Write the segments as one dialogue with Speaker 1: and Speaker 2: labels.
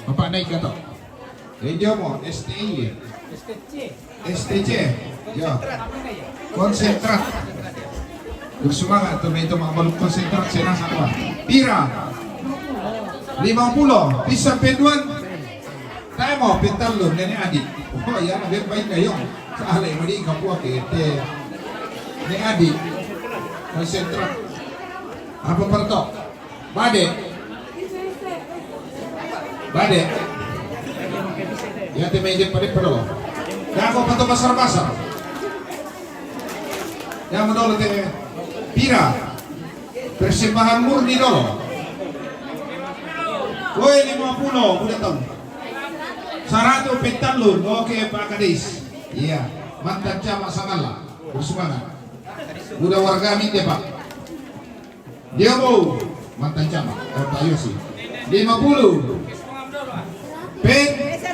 Speaker 1: Bapak naik ka to. Dia mo, STI. STC. Ya. Konsentrat. Bersemangat tuh itu mga konsentrat siya nasa apa? Pira. 50. Pisang penduan. Tayo mo, pintalon na ni adik. Oh, yan, baik kayo. Sa alay mo di ikaw po akit. Ni adik. Konsentrat. Apa perto? Bade. Bade. Ya te may din pa rin pero. Kaya ako pa ito basar-basar. Kaya mo dolo te pira. Persembahan murni dolo. Uy, 50. Udah tahu. 100 pentalun. Oke Pak Kadis. Iya. Mantan camat Sangala. Bersemangat. Udah warga minta Pak. Dia mau mantan camat. Oh tayo sih. 50. Pen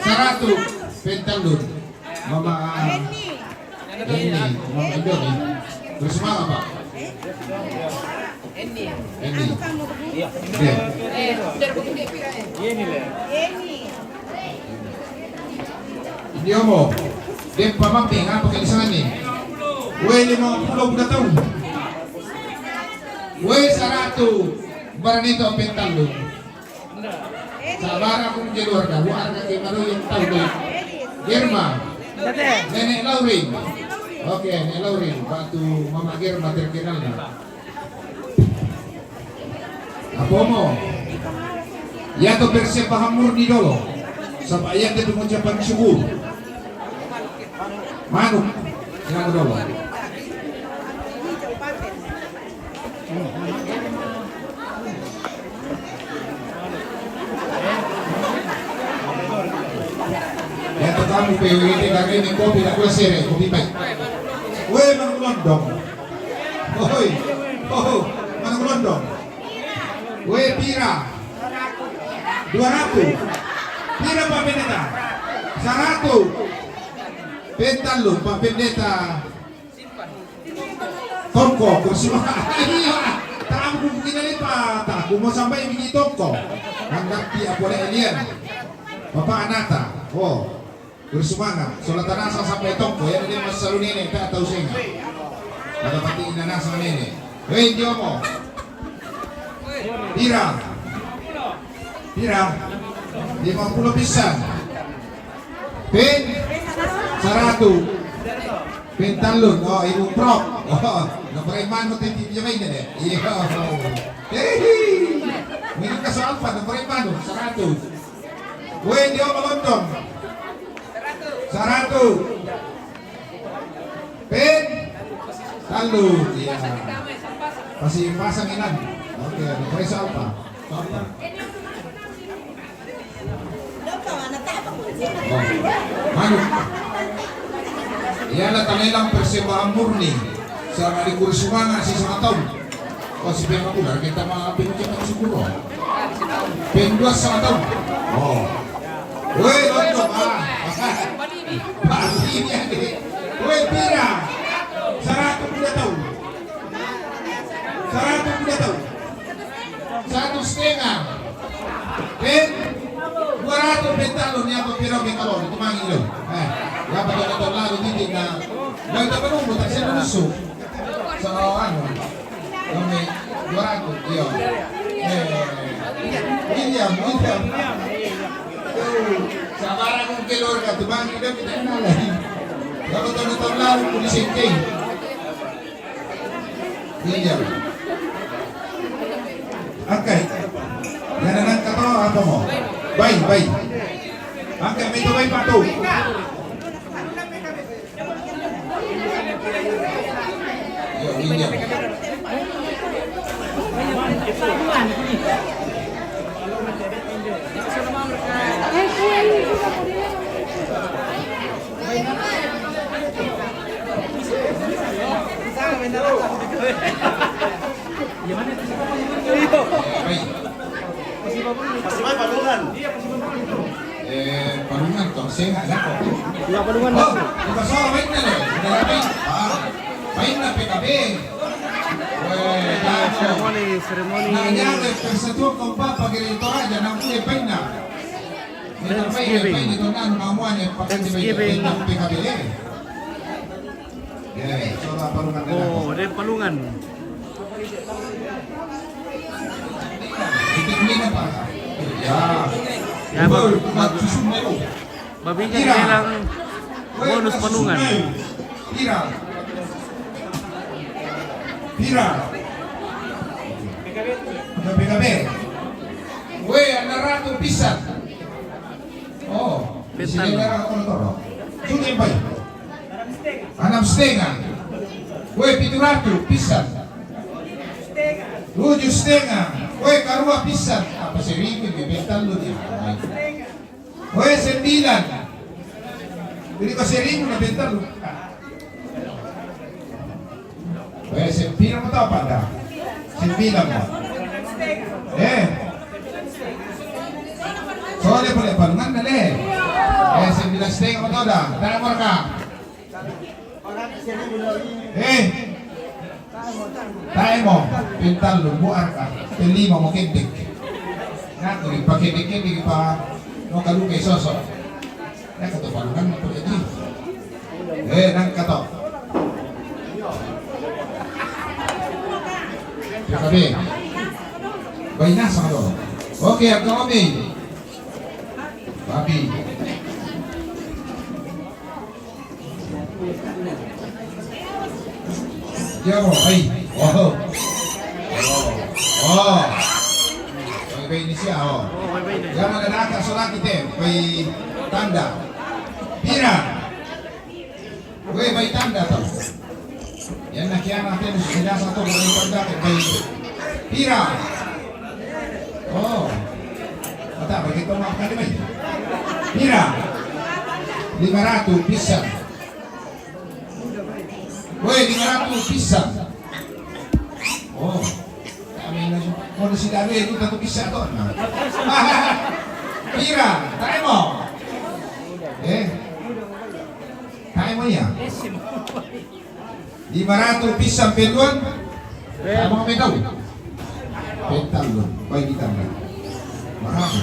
Speaker 1: 100 pentalun. Mama ini Mama Indoni. Bersemangat Pak. Ini. Iya. Dia mau. Dia pamamping apa ke sana nih? Weh 50 udah tahu. Weh 100 barang itu pentalun. Sabar aku menjadi warga gimana yang tahu deh. Germa, Nenek Laurin. Oke, Nenek Laurin, bantu Mama Germa terkenal nih. Apa mau? Ya tuh persembahan murni dulu. Sampai yang itu mengucapkan syukur. Manuk, yang dulu. Ya tetamu PWT kali ini kopi tak boleh sere, kopi baik. Woi, mana gelondong? Woi, oh, mana gelondong? Woi, pira? 200. Pira Pak Pendeta? 100. Pentalun Pak Pendeta. Tongko, bersemangat. Iya, tak aku mungkin lipat. Aku mau sampai begini tongko. Anggapi apa alien? Bapak Anata. Oh. Bersemangat, sholat nasa sampai tongko ya dia masih selalu nenek tak tahu saya. Ada pati nasa nenek. Hei dia mau. Pira. 50 pisan. Pen 100. Pentalun. Oh ibu prop. Oh, napreman mo titi dia main deh. Iya. Hei. Minum ke soal apa napreman 100. Woi dia mau lontong. 100. Pen talun. Iya. Masih pasang inan. Oke, presa apa? Apa? Oh, manuk. Iyalah tanilang persembahan murni. Sama di kursi mana sih sama tahun. Oh si pen aku lah kita mau pengucapan syukur. Pen 2 sama tahun. Oh. Woi, lontong ah. Pasti ini ada. Woi pira 100 udah tahu. 100 udah tahu. 1,5. Pen 200 pentalon ni apa pira pentalon itu mangi lo. Ya pada tahun lalu titik na. Nah kita penunggu tak saya nusuk. So anu. Kami 200 iya. William. Sabar akong kelor ka, tumangin na kita nalang. Dapat tahun lalu po di sinting. William. Okay. Yan ang ka to, apa mo? Bay. Angkat may bay pa to. Yo, William.
Speaker 2: Palungan.
Speaker 1: Palungan toh, saya nggak dapat.
Speaker 3: Iya palungan.
Speaker 1: Oh, bukan soal baik na loh. Udah baik. Baik na PKB.
Speaker 3: Seremoni.
Speaker 1: Nangyari persatuan keempat pagi itu aja nang kuya baik na.
Speaker 2: Thanksgiving. Oh, ada palungan. Ya, babinya bilang bonus palungan.
Speaker 1: Pira. PKB. Weh, anak ratu pisan. Oh, sini toro. Sudah baik. 6,5. Weh, 700 pisan. 7,5. Weh, karua pisan. Apa sih ini bental lu dia? Weh, 9. Jadi kau sering na bental lu. Weh, 9 mo tahu apa dah? 9 mo. Soalnya boleh palungan na le. 9,5 mo tahu dah. Tara mo ka. Tayo mo, pintal lu, buar ka. 5 mo kintik. Nga, kung ipakintik-kintik pa, no kalugay sosok. Nga, kato palungan mo po jadi. Nang kato. Kami. Bayi na sa kalo. Okay, ang kami. Babi. Diyan mo, ay. Oh. Oh. Bayi ni siya, oh. Diyan mo na nakasulak ite. Bayi tanda. Pira. Bayi tanda to. Yan na kaya natin sila sa ito ng pagda kay Pira. Oh. Mata, bakit ito mga kalimay? Pira. 500 pisan. Uy, 500 pisan. Oh. Kami na siya. Kung na si Dami, ito tato pisan to. Pira, tayo mo. Tayo mo yan. 500 pisang peluan. Mga metaw. Pental doon. Baik kita na. Marami.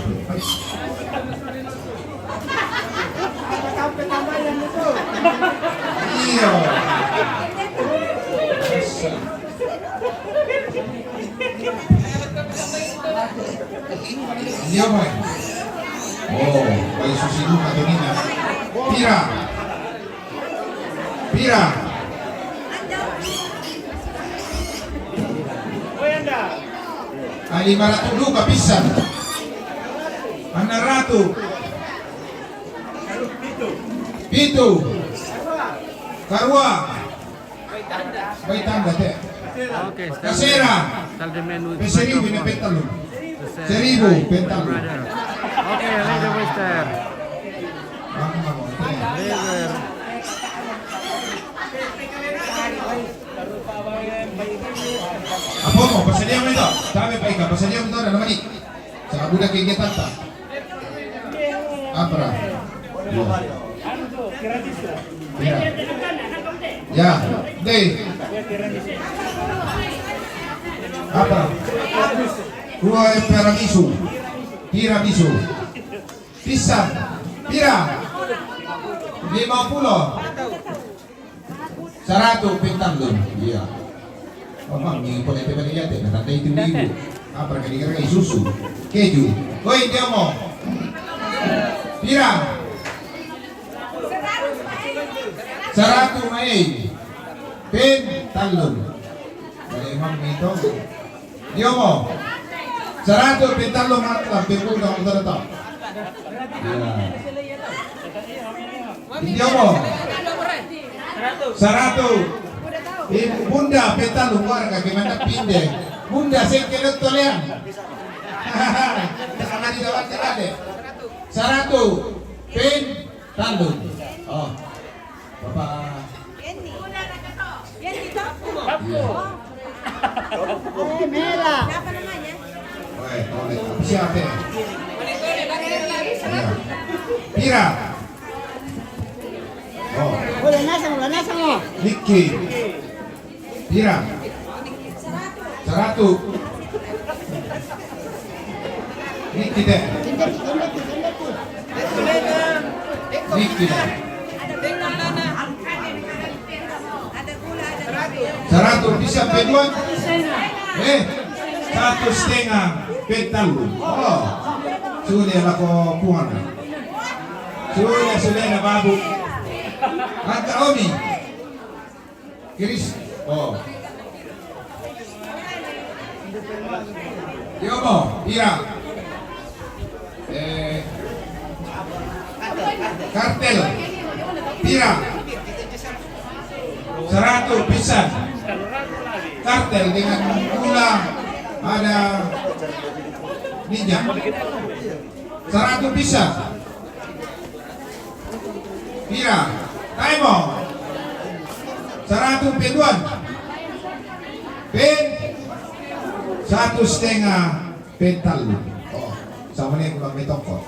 Speaker 1: Iyo. Iyo mo. Oh, baik susilu katunina. Pira. Pira. Ay 500 kapisan. 600. Pito. Karwa. Bay tanda te.
Speaker 2: Okay,
Speaker 1: Kasera. Peseribu na pentalo. Seribu pentalo.
Speaker 2: Okay, later Mister. Later.
Speaker 1: Apo mo, pasalia mo ito. Dami pa ika, pasalia mo ito na naman sa kabudak kay Getata. Apra. Ya, deh. Apa? Dua peramisu. Tiramisu. Pisang. Pira. 50. 100 pentandon. Iya. Oh, mami, pone te maniyate, natanda itu libu. Apa kira-kira isusu. Keju. Hoy, dia mo. Pira. 100 mai. Pentandon. Bale mami ito. Dia mo. 100 pentandon matla, pekul ka mo to. Iya. Dia mo. 100. Bunda pentalo warga gimana pinde. Bunda sekelot tolean. Sama di dalam ada. 100 pentalo. Oh. Bapak.
Speaker 3: Yendi Tapu.
Speaker 4: Merah.
Speaker 3: Siapa namanya?
Speaker 1: Oleh. Siapa? Pira. Oh.
Speaker 4: Wala nasa mo.
Speaker 1: Niki. Pira. 100. Niki deh.
Speaker 4: Ganda.
Speaker 1: Niki.
Speaker 3: Ada
Speaker 1: 100 bisa peduan. 1,5 pentalu. Oh. Sudah ako puan. Sudah na babu. Angka Omi. Kiris. Oh. Yomo, Ira. Kartel. Pira. 100 pisan. Kartel dengan gula ada minyak. 100 pisan. Pira. Taimo. 100 peduan. Pen 1,5 pentalu. Oh, sama nih kurang may tongko.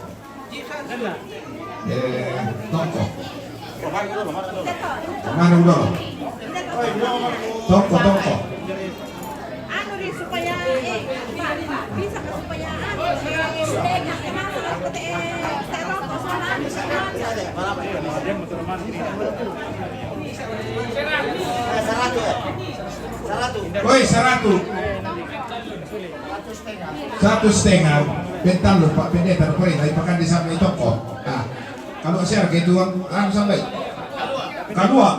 Speaker 1: Tongko. Mana udah? Tongko.
Speaker 3: Ano rin supaya bisa ka supaya
Speaker 1: Woi, 100. 1,5 pentalu Pak Pendeta Puri, ipakan di sana toko. Nah, kalau saya gitu sampai kedua.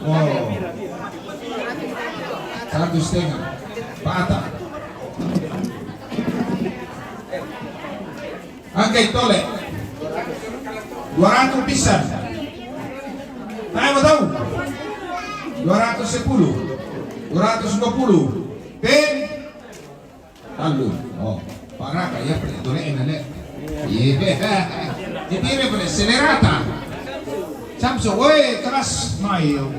Speaker 1: Oh. 1,5 Pak Ata. Angkai tole 200 pisan. Nah, mau tahu? 210 220 pen talu. Oh, parah kayak perhitungan enak. Iya, ini pada selerata. Samso, woi keras mayo.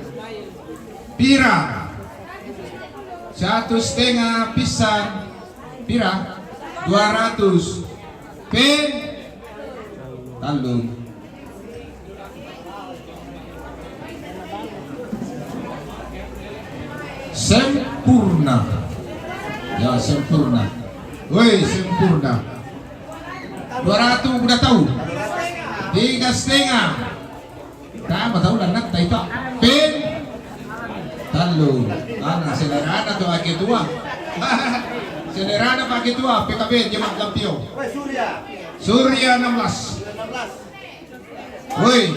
Speaker 1: Pira 1,5 pisan. Pira 200 pen talu. Sempurna. Ya, sempurna. Woi, sempurna. 200 udah tahu. 3,5. Tama tahu dan nak tahu pen talu. Ana selerana tuh pakai tua. Selerana pakai tua. PKB Jemaat Lampio. Surya 16. Woi.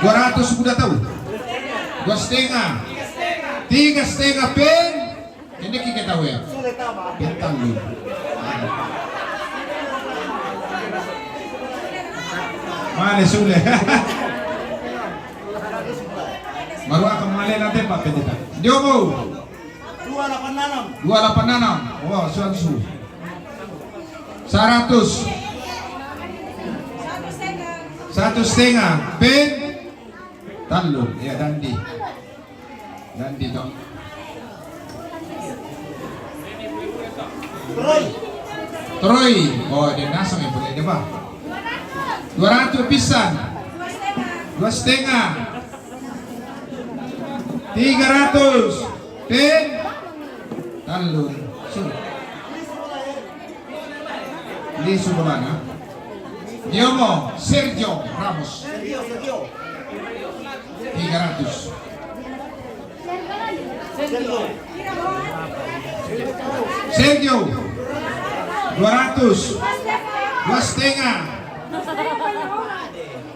Speaker 1: 200 udah tahu. 2,5. 3,5 pen. Ini kita tahu ya. Bintang lu. Mana sudah? Baru akan mulai nanti Pak Pendeta. Diomo. 286. Wow, suansu. 100. 1,5 pen talu. Ya, Dandi dong. Troy. Oh, dia nasang yang boleh dia Pak. 200 pisan. 2,5. 300 pen talu. Di Subulana. Diomo Sergio Ramos. 300. Sergio 200. 2,5.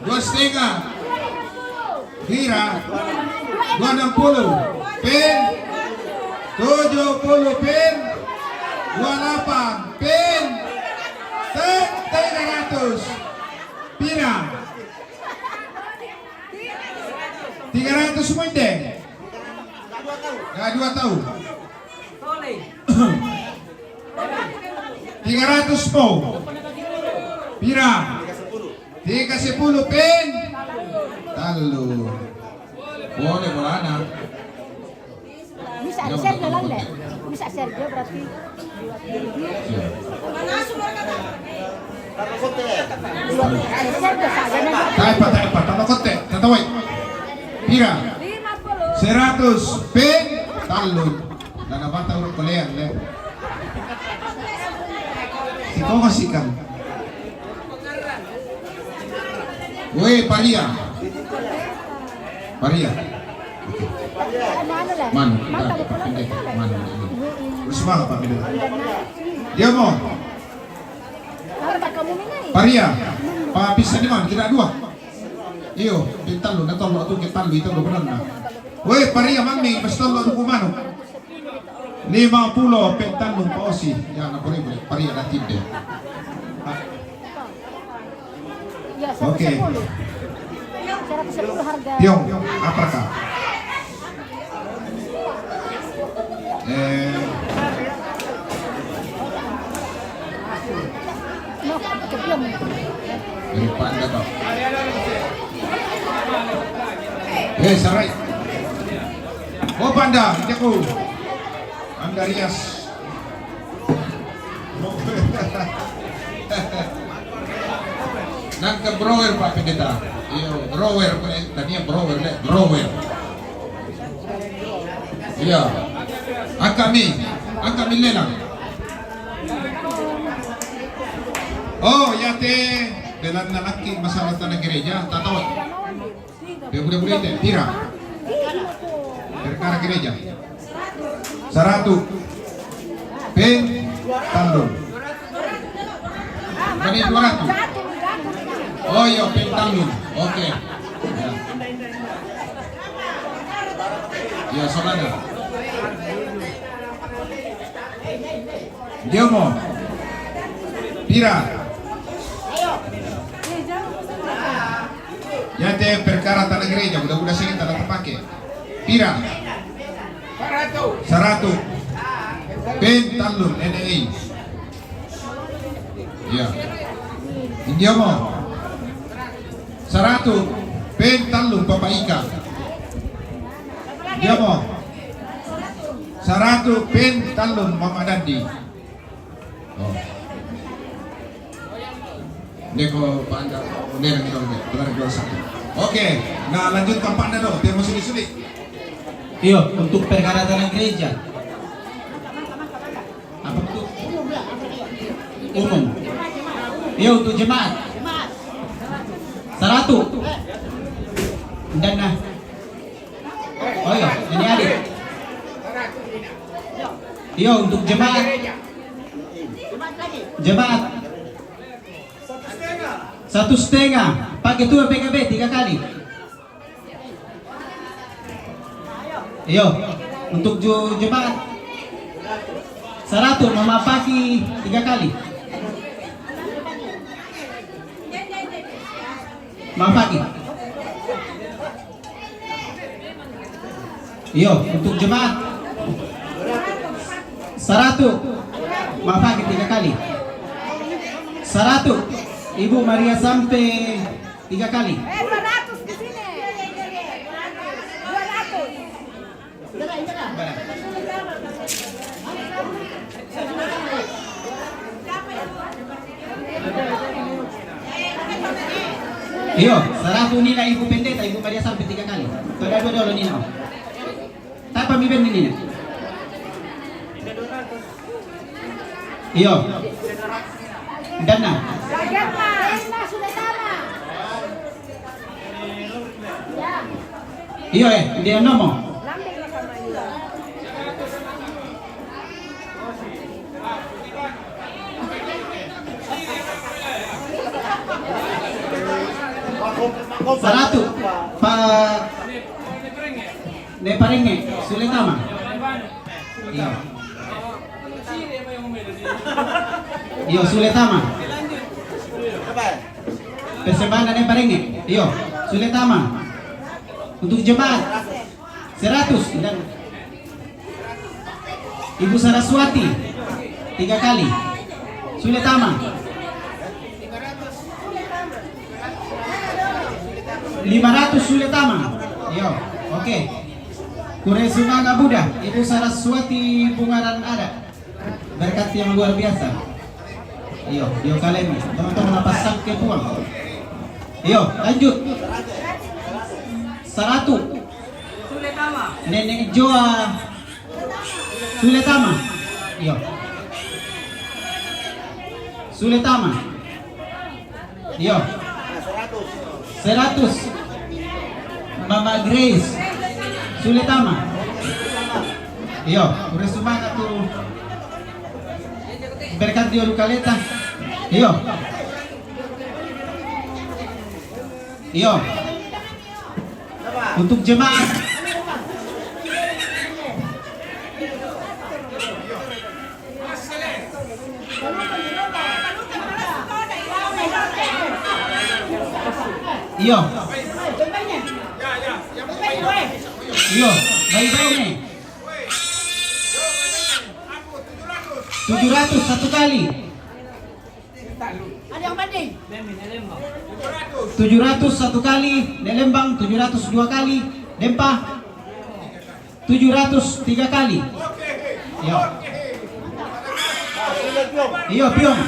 Speaker 1: 2,5. Hira 260 pen 70 pen 28 pen 300 Pira 300 semua ide ya 2 tahun 300 po Pira 310 pen talu boleh bolana
Speaker 4: Bisa Sergio lang le. Bisa Sergio berarti. Sergio saja na.
Speaker 1: Taipa, tama kote, tataway. Pira 100 pen talu nanabata ulo kolean le. Ikaw kasikan Weh, Paria. Paria.
Speaker 4: Ano lang?
Speaker 1: Mano,
Speaker 4: Mata
Speaker 1: kita,
Speaker 4: ko lang.
Speaker 1: pendek. Mano. Bersama Pak Pendek. Dia mau.
Speaker 4: Mata kamu minay.
Speaker 1: Paria. Papisah di mana? Tidak dua. Iyo, kita lu, natong lo tu kita lu itu lo benar na. Weh, Paria mami, basta lo tu kumano. 50 pentalong pausi. Yan, napuri-puri. Paria natin din.
Speaker 4: Ya,
Speaker 1: Oke.
Speaker 4: 110 harga.
Speaker 1: Tiong, apa ka?
Speaker 4: No, keblom.
Speaker 1: Dari Panda to. Saray. Oh, Panda, hindi ako. Andarias. Nangka brower Pak Pendeta. Iyo, brower po tadinya brower le, brower. Iya. Ang kami lelang. Oh, yate dalam nalaki masalah tanah gereja, tatawag. Boleh deh, tira. Perkara gereja. 100 pen tandung. Kali 200. Oh iya, pen tandung. Oke. Ya, saudara. Dia mau tira. Ya teh perkara tanah gereja, udah sering tanah terpakai. Tira. 100 pen talun NAI. Ya. India mau 100 pen talun Bapak Ika. Dia mau 100 pen talun Mama Dandi. Oh. Neko Panda, udah kita benar dua satu. Oke, nah lanjutkan Panda dong, dia mau sulit-sulit.
Speaker 5: Iyo, untuk perkara tanah gereja. Apa itu? Umum. Iyo, untuk jemaat. 100. Dan nah. Oh iya, ini adik. Iyo, untuk jemaat. Jemaat. 1,5. Pakai tuh PKB 3 kali. Iyo, untuk jemaat 100 Mama Paki 3 kali. Mama Paki. Iyo, untuk jemaat 100 Mama Paki 3 kali. 100 Ibu Maria sampai 3 kali.
Speaker 3: 200 di sini. 200.
Speaker 5: Iyo, 100 nila Ibu Pendeta, Ibu Maria sampai 3 kali. Toda dua nila. Tak pamimpin nila. Iyo. Dana.
Speaker 3: Bagian mas.
Speaker 4: Sudah sama. Ya.
Speaker 5: Iyo dia nomo.
Speaker 3: Lambing na kamay nila.
Speaker 5: Saratu pa ne parenge sulit tama. Iyo. Iyo sulit tama. Persembahan ne parenge. Iyo sulit tama. Untuk jemaat 100 dan Ibu Saraswati 3 kali. Sulit tama. 500 sulit tama. Yo, oke. Kuresunaga Buddha, Ibu Saraswati Bungaran ada. Berkat yang luar biasa. Yo, kalian teman-teman napasang ke puang. Yo, lanjut. 100. Nenek Joa sulit tama. Yo. Sulit tama. Yo. 100 Mama Grace Suletama. Iyo, pure semangat tuh. Berkat Dio Lukaleta. Iyo. Iyo. Untuk jemaat. Iyo. Iyo, baik-baik nih. 700 satu kali.
Speaker 4: Ada yang banding?
Speaker 5: 700 satu kali, Nelembang 700 dua kali, Dempa 700 tiga kali. Iyo. Iyo, Piong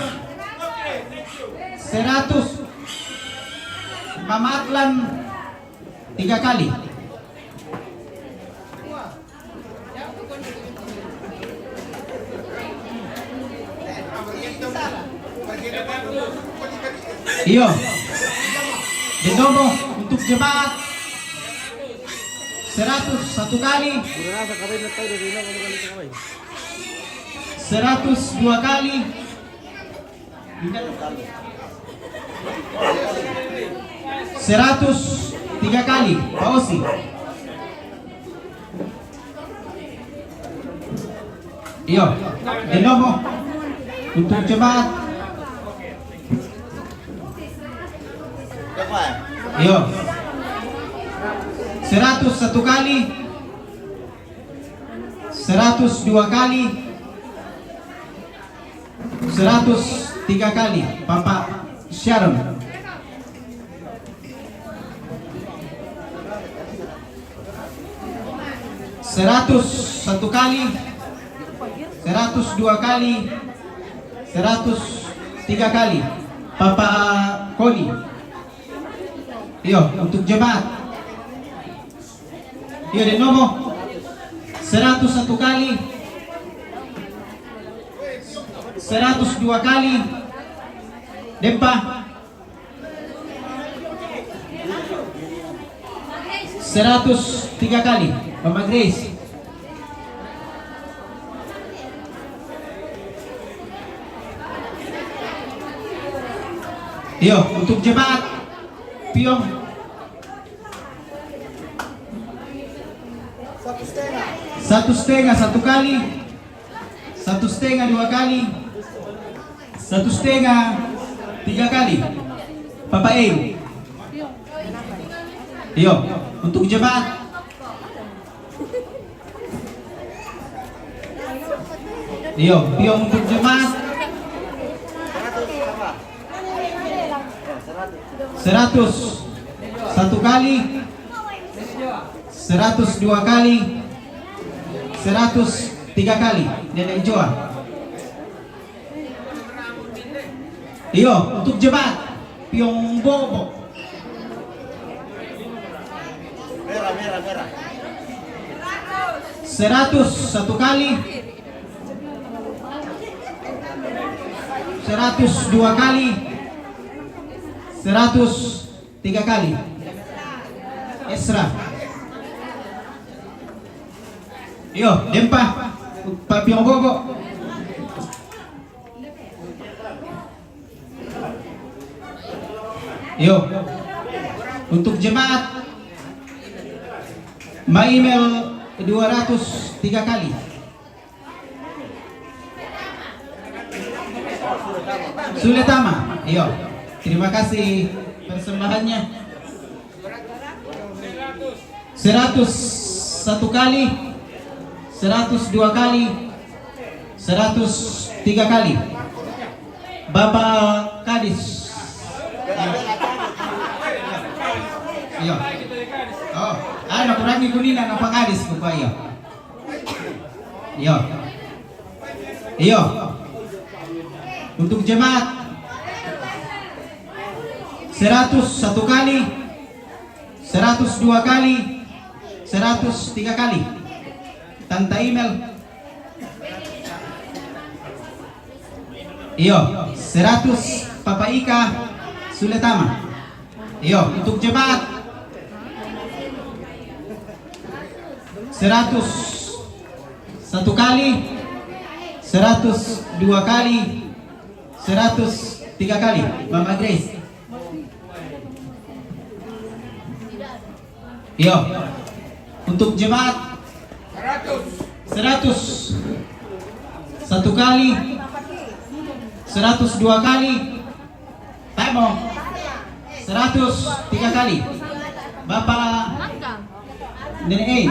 Speaker 5: 100 Mama Atlan 3 kali. Iyo. Denomo untuk jemaat 100 satu kali, 100 dua kali, 100 tiga kali. Pak Osi. Iyo. Denomo untuk jemaat. Yo, 100 satu kali, 100 dua kali, 100 tiga kali. Papa Sharon. Seratus satu kali, 100 dua kali, 100 tiga kali. Papa Koli. Iyo, untuk jemaat. Iyo, Denomo 100 satu kali, 100 dua kali, Dempa 100 tiga kali. Mama Grace. Iyo, untuk jemaat Piong 1,5 satu kali, 1,5 dua kali, 1,5 tiga kali. Papa E. Iyo, untuk jemaat. Iyo, Piong untuk jemaat 100 satu kali, 100 dua kali, 100 tiga kali. Nenek Joa. Iyo, untuk jemaat Piong Bobo 100 satu kali, 100 dua kali, 100 tiga kali. Esra. Yo, Dempa Pak Piong Bobo. Yo, untuk jemaat Maimel 200 tiga kali. Suletama. Yo, terima kasih persembahannya. 100 satu kali, 100 dua kali, 100 tiga kali. Bapak Kadis. Yo. Oh, ano kurangi kunina na Kadis ko pa iyo. Yo. Iyo. Untuk jemaat 100 satu kali, 100 dua kali, 100 tiga kali. Tante Email. Iyo, 100 Papa Ika Suletama. Iyo, untuk jemaat 100 satu kali, 100 dua kali, 100 tiga kali. Mama Grace. Iyo, untuk jemaat 100 satu kali, 100 dua kali, Temo 100 tiga kali. Bapak Nenek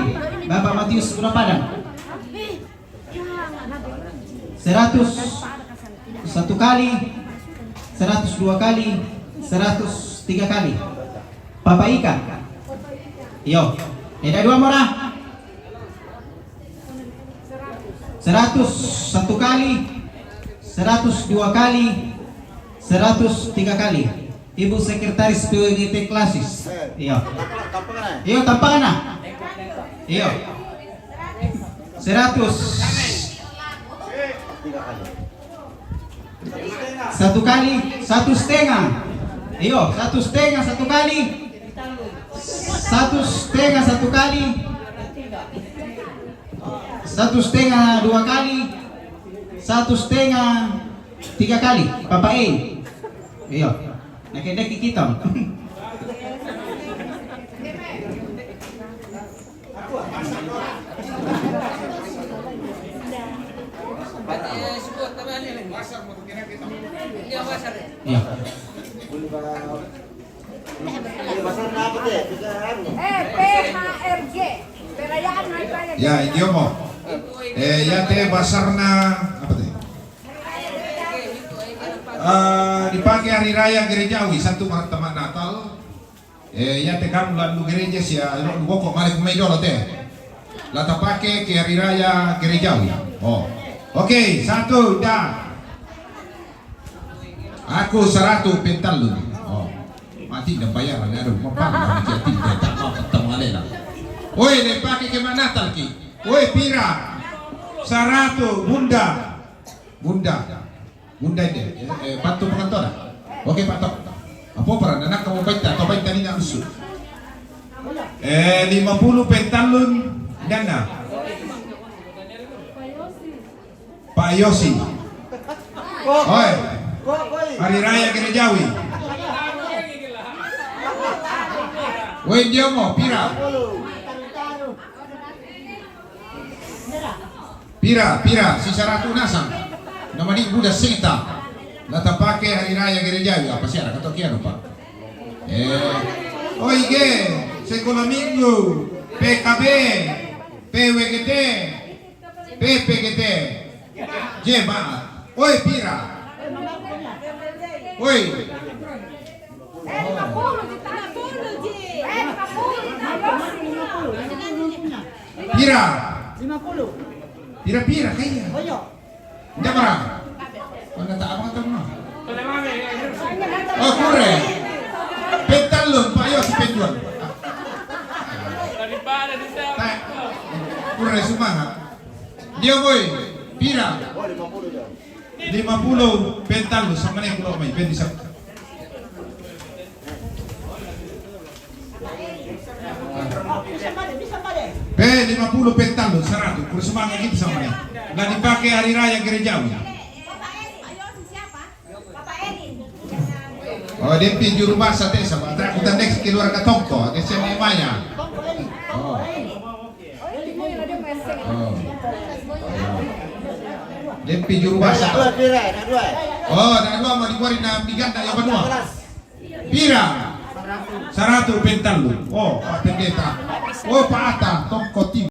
Speaker 5: Bapak Matius Gunapadang 100 satu kali, 100 dua kali, 100 tiga kali. Papa Ika. Yo, ada dua murah. 100 satu kali, 100 dua kali, 100 tiga kali. Ibu Sekretaris PWGT Klasis. Iyo. Iyo, tampakan na. Iyo. 100 satu kali, 1,5. Iyo, 1,5 satu kali, 1,5 satu kali, 1,5 dua kali, 1,5 tiga kali. Papa E. Iyo. Nakidaki kita. Iya.
Speaker 3: PHRG. Perayaan Hari Raya.
Speaker 1: Ya, idiomo. Ya teh basarna apa teh? Dipakai hari raya gerejawi 1 Maret teman Natal. Ya teh kan lalu gereja sih ya lu kok mari kumai dulu teh. Lata pakai ke hari raya gerejawi. Oh. Oke, 1 dah. Aku 100 pental lu. Oh. Mati dah bayar ada mempan mati tidak tak mau ketemu alena. Oi, le pakai ke mana Natal ki? Oi, pira. 100 bunda. Bunda ini, bantu pengantor. Oke Pak Tok. Apa peran anak kamu baca atau baca ini nggak usul? 50 pentalun dana. Pak Yosi. Oi. Hari Raya Gerejawi. Woi dia mau pira. Pira, sisa ratu nasang. Nama dia Buddha Seta. Lata pakai hari raya gerejawi apa sih? Kata kian Pak. Oh ige, sekolah minggu, PKB, PWGT, PPGT, jemaat. Oi pira. Oi.
Speaker 3: 50.
Speaker 1: Pira. Pira kayaknya. Enggak marah. Mana tak abang tahu mah. Oh kure. Pentalun Pak Yos penjual. Kure semangat. Dia boy. Pira. 50 pentalun sama nih pulau main ben bisa. Be 50 pentalun 100 kure semangat gitu sama nih. Nggak dipakai hari raya gerejawi. Oh, dia pi juru bahasa teh sama. Kita next keluar ke toko, ke semuanya. Oh. Dia pi juru bahasa. Oh, dah dua mau dikeluarin na biganda yang kedua. Pira. 100 pental lu. Oh, Pak Pendeta. Oh, Pak Ata, toko tim.